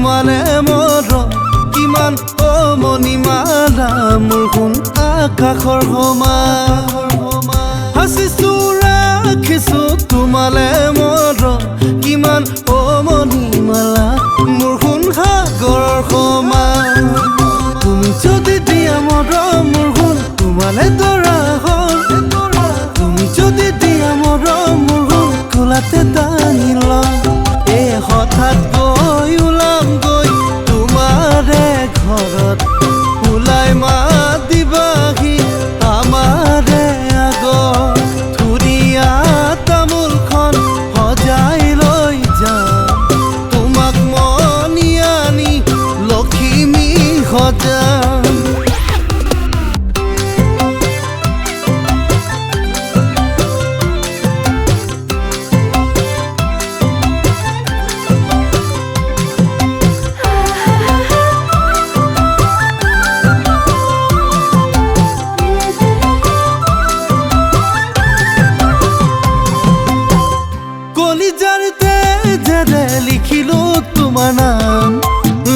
তোমালে মৰম কিমান মণিমালা মোৰ সোণ আকাশৰ সমান সাঁচিছো ৰাখিছো তোমালে মৰম কিমান মণিমালা মোৰ সোণ সাগৰৰ সমান তুমি যদি দিয়া মৰম মোৰ সোণ তোমালে দৰা হ'ল তুমি যদি দিয়া মৰম মোৰ সোণ কোলাতে দাঙি লওঁ এই হঠাৎ গৈ ওলাম গৈ তোমাৰে ঘৰত ওলাই মাত দিবাহি আমাৰে আগত ধুনীয়া তামোলখন সজাই লৈ যাম তোমাক মনি আনি লখিমী সজাম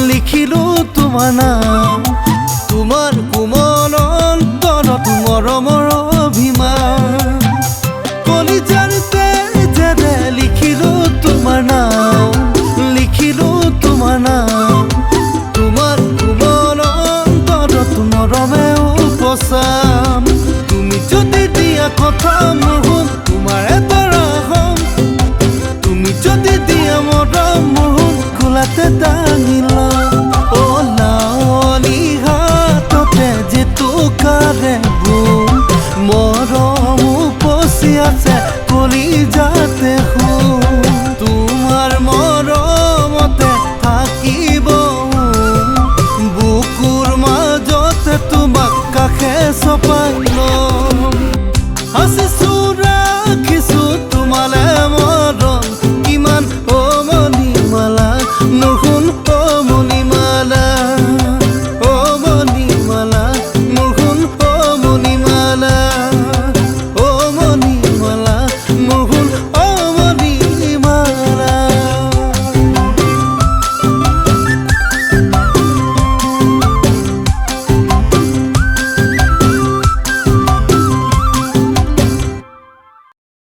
লিখিলো তোমাৰ নাম তোমাৰ কোমল অন্তৰত মৰমৰ অভিমান কলিজাৰ তেজেৰে লিখিলো তোমাৰ নাম তোমাৰ কোমল অন্তৰত মৰমে উপচাম তুমি যদি দিয়া কথা